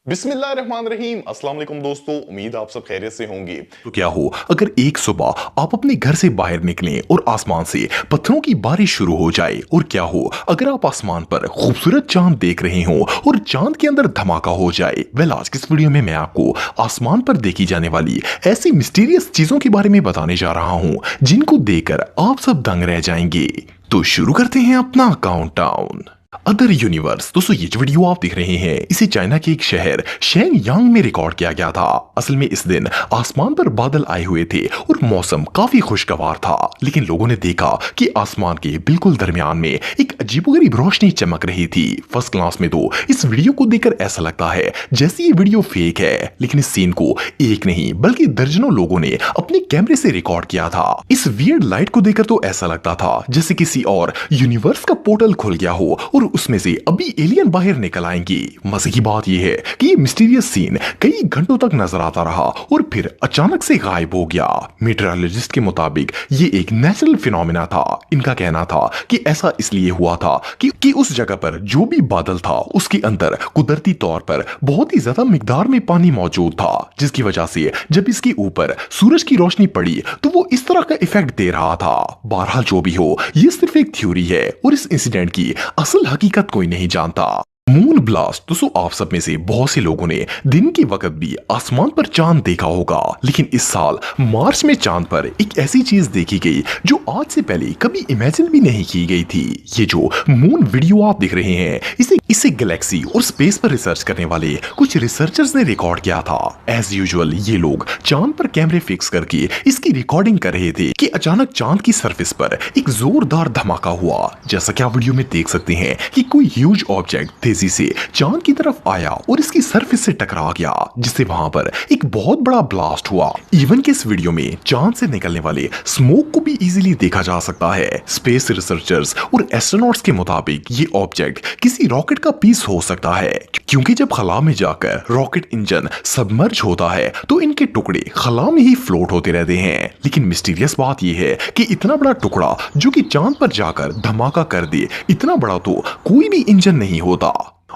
बिस्मिल्लाहिर्रहमानिर्रहीम अस्सलाम वालेकुम दोस्तों, उम्मीद आप सब खैरियत से होंगे। तो क्या हो अगर एक सुबह आप अपने घर से बाहर निकलें और आसमान से पत्थरों की बारिश शुरू हो जाए। और क्या हो अगर आप आसमान पर खूबसूरत चांद देख रहे हो और चांद के अंदर धमाका हो जाए। वेल, आज की इस वीडियो में मैं आपको आसमान पर देखी जाने वाली ऐसी मिस्टीरियस चीजों के बारे में बताने जा रहा हूं जिनको देखकर आप सब दंग रह जाएंगे। तो शुरू करते हैं अपना काउंटडाउन। Other universe. दोस्तों, ये जो वीडियो आप देख रहे हैं इसे चाइना के एक शहर शेंगयांग में रिकॉर्ड किया गया था। असल में इस दिन आसमान पर बादल आए हुए थे और मौसम काफी खुशगवार था, लेकिन लोगों ने देखा कि आसमान के बिल्कुल दरमियान में एक अजीबोगरीब रोशनी चमक रही थी। फर्स्ट क्लास में तो इस वीडियो को देखकर ऐसा लगता है जैसे ये वीडियो फेक है, लेकिन इस सीन को एक नहीं बल्कि दर्जनों लोगों ने अपने कैमरे से रिकॉर्ड किया था। इस वियर्ड लाइट को देखकर तो ऐसा लगता था जैसे किसी और यूनिवर्स का पोर्टल खुल गया हो और उसमें से अभी एलियन बाहर निकल आएंगे। मजे की बात यह है कि ये मिस्टीरियस सीन कई घंटों तक नजर आता रहा और फिर अचानक से गायब हो गया। मीटरोलॉजिस्ट के मुताबिक ये एक नेचुरल फिनोमेना था। इनका कहना था कि ऐसा इसलिए हुआ था कि उस जगह पर जो भी बादल था उसके अंदर कुदरती तौर पर बहुत ही ज्यादा मिकदार में पानी मौजूद था, जिसकी वजह से जब इसके ऊपर सूरज की रोशनी पड़ी तो वो इस तरह का इफेक्ट दे रहा था। बहरहाल जो भी हो, ये सिर्फ एक थ्योरी है और इस इंसिडेंट की असल हकीकत कोई नहीं जानता। Moon blast. दोस्तों, आप सब में से बहुत से लोगों ने दिन के वक्त भी आसमान पर चांद देखा होगा, लेकिन इस साल मार्च में चांद पर एक ऐसी चीज देखी गई जो आज से पहले कभी इमेजिन भी नहीं की गई थी। ये जो मून वीडियो आप देख रहे हैं इसे गैलेक्सी और स्पेस पर रिसर्च करने वाले कुछ रिसर्चर्स ने रिकॉर्ड किया था। एज यूजुअल ये लोग चांद पर कैमरे फिक्स करके इसकी रिकॉर्डिंग कर रहे थे कि अचानक चांद की सरफेस पर एक जोरदार धमाका हुआ। जैसा कि आप वीडियो में देख सकते हैं कि कोई ह्यूज ऑब्जेक्ट तेजी से चांद की तरफ आया और इसकी सरफेस से टकरा गया, जिससे वहां पर एक बहुत बड़ा ब्लास्ट हुआ। इवन कि इस वीडियो में चांद से निकलने वाले स्मोक को भी इजीली देखा जा सकता है। स्पेस रिसर्चर्स और एस्ट्रोनॉट्स के मुताबिक ये ऑब्जेक्ट किसी रॉकेट का पीस हो सकता है, क्योंकि जब खला में जाकर रॉकेट इंजन सबमर्ज होता है तो इनके टुकड़े खला में ही फ्लोट होते रहते हैं। लेकिन मिस्टीरियस बात यह है कि इतना बड़ा टुकड़ा जो कि चांद पर जाकर धमाका कर दे, इतना बड़ा तो कोई भी इंजन नहीं होता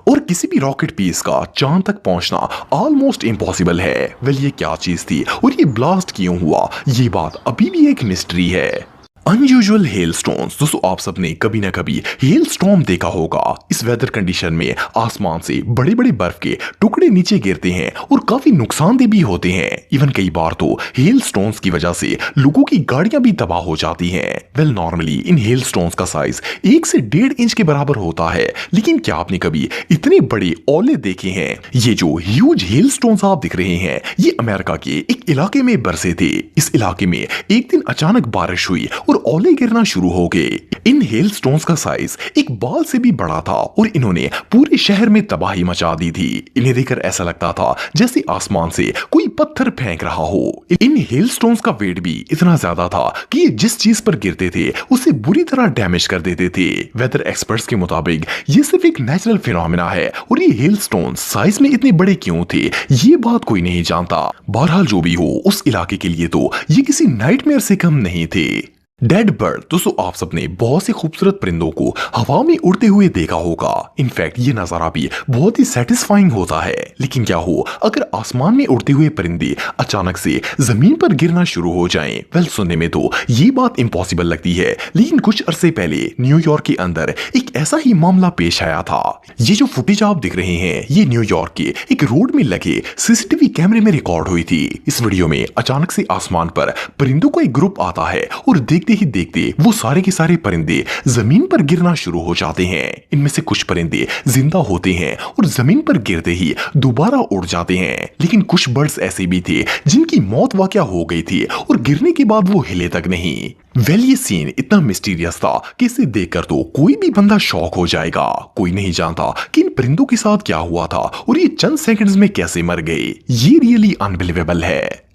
और किसी भी रॉकेट पीस का चांद तक पहुंचना ऑलमोस्ट इम्पॉसिबल है। वेल, ये क्या चीज थी और ये ब्लास्ट क्यों हुआ, ये बात अभी भी एक मिस्ट्री है। अनयूजुअल हेलस्टॉर्म्स। दोस्तों, आप सबने कभी ना कभी हेलस्टॉर्म देखा होगा। इस वेदर कंडीशन में आसमान से बड़े बड़े बर्फ के टुकड़े नीचे गिरते हैं और काफी नुकसानदेह भी होते हैं। इवन कई बार तो हेलस्टॉर्म्स की वजह से लोगों की गाड़ियां भी तबाह हो जाती हैं। वेल, नॉर्मली इन हेलस्टॉर्म्स का साइज 1 से 1.5 इंच के बराबर होता है, लेकिन क्या आपने कभी इतने बड़े ओले देखे हैं? ये जो ह्यूज हेलस्टॉर्म्स आप दिख रहे हैं ये अमेरिका के एक इलाके में बरसे थे। इस इलाके में एक दिन अचानक बारिश हुई और ओले गिरना शुरू हो गए। इन हेलस्टोन्स का साइज एक बॉल से भी बड़ा था और इन्होंने पूरे शहर में तबाही मचा दी थी। इन्हें देखकर ऐसा लगता था जैसे आसमान से कोई पत्थर फेंक रहा हो। इन हेलस्टोन्स का वेट भी इतना ज्यादा था कि ये जिस चीज पर गिरते थे उसे बुरी तरह डैमेज कर देते थे। वेदर एक्सपर्ट्स के मुताबिक ये सिर्फ एक नेचुरल फिनोमेना है और ये हेलस्टोन्स साइज में इतने बड़े क्यों थे ये बात कोई नहीं जानता। बहरहाल जो भी हो, उस इलाके के लिए तो ये किसी नाइटमेयर से कम नहीं थे। Dead bird. दोस्तों, आप सबने बहुत से खूबसूरत परिंदों को हवा में उड़ते हुए देखा होगा। इनफैक्ट ये नजारा भी बहुत ही सेटिस्फाइंग होता है। लेकिन क्या हो अगर आसमान में उड़ते हुए परिंदे अचानक से जमीन पर गिरना शुरू हो जाएं? वेल, सुनने में तो ये बात इम्पॉसिबल लगती है, लेकिन कुछ अरसे पहले न्यूयॉर्क के अंदर एक ऐसा ही मामला पेश आया था। ये जो फुटेज आप दिख रहे हैं ये न्यूयॉर्क के एक रोड में लगे सीसीटीवी कैमरे में रिकॉर्ड हुई थी। इस वीडियो में अचानक से आसमान पर परिंदों का एक ग्रुप आता है और ही देखते वो सारे के सारे परिंदे जमीन पर गिरना शुरू हो जाते हैं। इनमें से कुछ परिंदे जिंदा होते हैं और जमीन पर गिरते ही दोबारा उड़ जाते हैं, लेकिन कुछ बर्ड्स ऐसे भी थे जिनकी मौत वाकया हो गई थी और गिरने के बाद वो हिले तक नहीं। वेल, ये सीन इतना मिस्टीरियस था कि इसे देखकर तो कोई भी बंदा शॉक हो जाएगा। कोई नहीं जानता कि इन परिंदों के साथ क्या हुआ था और ये चंद सेकंड्स में कैसे मर गए। ये रियली अनबिलीवेबल है।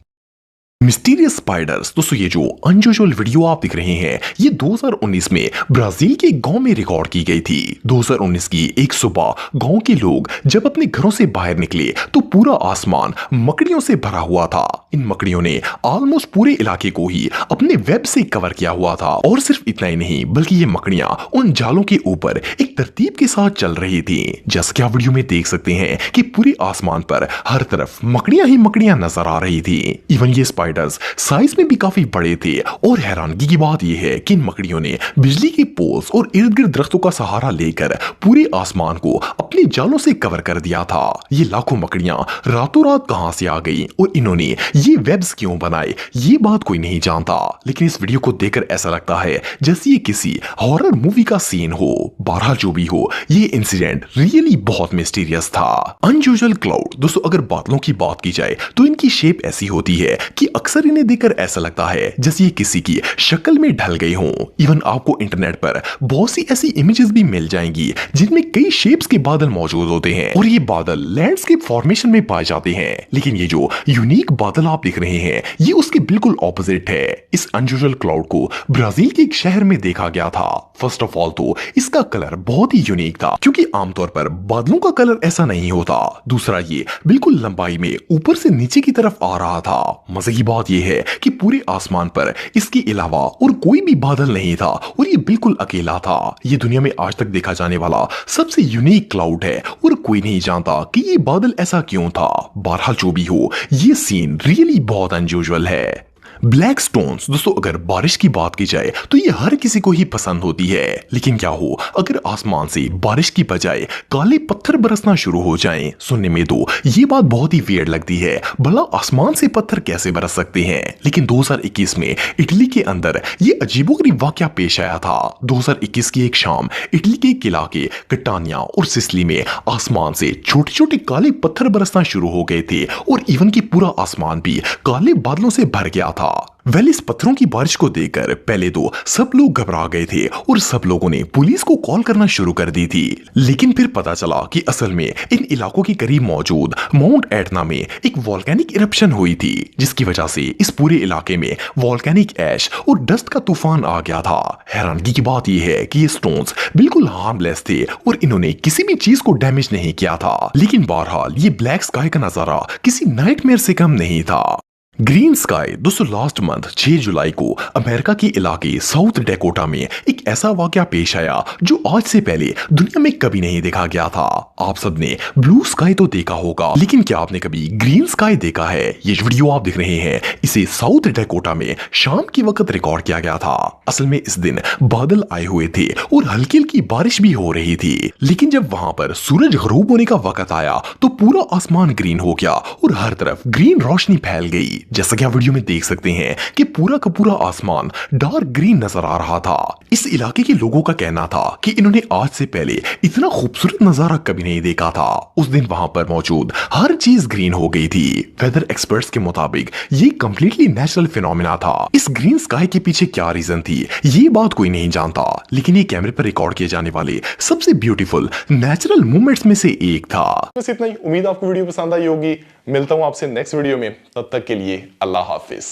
Mysterious spiders. दोस्तों ये जो अनयूजुअल वीडियो आप देख रहे हैं ये 2019 में ब्राजील के गांव में रिकॉर्ड की गई थी। 2019 की एक सुबह गांव के लोग जब अपने घरों से बाहर निकले तो पूरा आसमान मकड़ियों से भरा हुआ था। इन मकड़ियों ने ऑलमोस्ट पूरे इलाके को ही अपने वेब से कवर किया हुआ था। और सिर्फ इतना ही नहीं बल्कि ये मकड़ियां उन जालों के ऊपर एक तरतीब के साथ चल रही थी। जैसा कि आप वीडियो में देख सकते हैं कि पूरे आसमान पर हर तरफ मकड़ियां ही मकड़ियां नजर आ रही थी। इवन ये स्पाइडर्स साइज में भी काफी बड़े थे। और हैरानगी की बात यह है कि इन मकड़ियों ने बिजली के पोल्स और इर्द गिर्द दरख्तों का सहारा लेकर पूरे आसमान को अपने जालों से कवर कर दिया था। ये लाखों मकड़ियां रातों रात कहां से आ गई और इन्होंने ये वेब्स क्यों बनाए ये बात कोई नहीं जानता। लेकिन इस वीडियो को देखकर ऐसा लगता है जैसे ये किसी हॉरर मूवी का सीन हो। बहरहाल जो भी हो ये इंसिडेंट रियली बहुत मिस्टीरियस था। Unusual cloud. दोस्तों अगर बादलों की बात की जाए तो इनकी शेप ऐसी होती है कि अक्सर इन्हें देखकर ऐसा लगता है जैसे ये किसी की शक्ल में ढल गई हों। इवन आपको इंटरनेट पर बहुत सी ऐसी इमेजेस भी मिल जाएंगी जिनमें कई शेप्स के बादल मौजूद होते हैं और ये बादल लैंडस्केप फॉर्मेशन में पाए जाते हैं। लेकिन ये जो यूनिक बादल आप देख रहे हैं ये उसके बिल्कुल ऑपोजिट है। इस अनयूजुअल क्लाउड को ब्राजील के एक शहर में देखा गया था। फर्स्ट ऑफ ऑल तो इसका कलर बहुत ही यूनिक था क्योंकि आमतौर पर बादलों का कलर ऐसा नहीं होता। दूसरा ये बिल्कुल लंबाई में ऊपर से नीचे की तरफ आ रहा था। मजे की बात यह है कि पूरे आसमान पर इसके अलावा और कोई भी बादल नहीं था और ये बिल्कुल अकेला था। ये दुनिया में आज तक देखा जाने वाला सबसे यूनिक क्लाउड है और कोई नहीं जानता कि ये बादल ऐसा क्यों था। बहरहाल जो भी हो ये सीन रियली बहुत अनयूजुअल है। Black stones. दोस्तों अगर बारिश की बात की जाए तो ये हर किसी को ही पसंद होती है। लेकिन क्या हो अगर आसमान से बारिश की बजाय काले पत्थर बरसना शुरू हो जाएं? सुनने में तो ये बात बहुत ही वियर्ड लगती है। भला आसमान से पत्थर कैसे बरस सकते हैं? लेकिन 2021 में इटली के अंदर ये अजीबोगरीब वाकया पेश आया था। 2021 की एक शाम इटली के एक इलाके कटानिया और सिसिली में आसमान से छोटे छोटे काले पत्थर बरसना शुरू हो गए थे और इवन की पूरा आसमान भी काले बादलों से भर गया था। वेल इस पत्थरों की बारिश को देखकर पहले तो सब लोग घबरा गए थे और सब लोगों ने पुलिस को कॉल करना शुरू कर दी थी। लेकिन फिर पता चला कि असल में इन इलाकों के करीब मौजूद माउंट एटना में एक वॉल्केनिक इरप्शन हुई थी जिसकी वजह से इस पूरे इलाके में वॉल्केनिक ऐश और डस्ट का तूफान आ गया था। हैरानगी की बात यह है कि ये स्टोन्स बिल्कुल हार्मलेस थे और इन्होंने किसी भी चीज को डैमेज नहीं किया था। लेकिन बहरहाल ये ब्लैक स्काई का नजारा किसी नाइटमेयर से कम नहीं था। Green sky. दोस्तों लास्ट मंथ 6 जुलाई को अमेरिका के इलाके साउथ डेकोटा में एक ऐसा वाकया पेश आया जो आज से पहले दुनिया में कभी नहीं देखा गया था। आप सबने ब्लू स्काई तो देखा होगा लेकिन क्या आपने कभी ग्रीन स्काई देखा है? ये जो वीडियो आप देख रहे हैं इसे साउथ डेकोटा में शाम के वक्त रिकॉर्ड किया गया था। असल में इस दिन बादल आए हुए थे और हल्की हल्की बारिश भी हो रही थी। लेकिन जब वहां पर सूरज गरूब होने का वक्त आया तो पूरा आसमान ग्रीन हो गया और हर तरफ ग्रीन रोशनी फैल गई। जैसा कि आप वीडियो में देख सकते हैं कि पूरा का पूरा आसमान डार्क ग्रीन नजर आ रहा था। इस इलाके के लोगों का कहना था कि इन्होंने आज से पहले इतना खूबसूरत नजारा कभी नहीं देखा था। उस दिन वहां पर मौजूद हर चीज ग्रीन हो गई थी। वेदर एक्सपर्ट्स के मुताबिक ये कंप्लीटली नेचुरल फिनोमेना था। इस ग्रीन स्काई के पीछे क्या रीजन थी ये बात कोई नहीं जानता लेकिन ये कैमरे पर रिकॉर्ड किए जाने वाले सबसे ब्यूटीफुल नेचुरल मोमेंट्स में से एक था। बस इतना ही। उम्मीद आपको वीडियो पसंद आई होगी। मिलता हूं आपसे नेक्स्ट वीडियो में। तब तक के लिए अल्लाह हाफिज।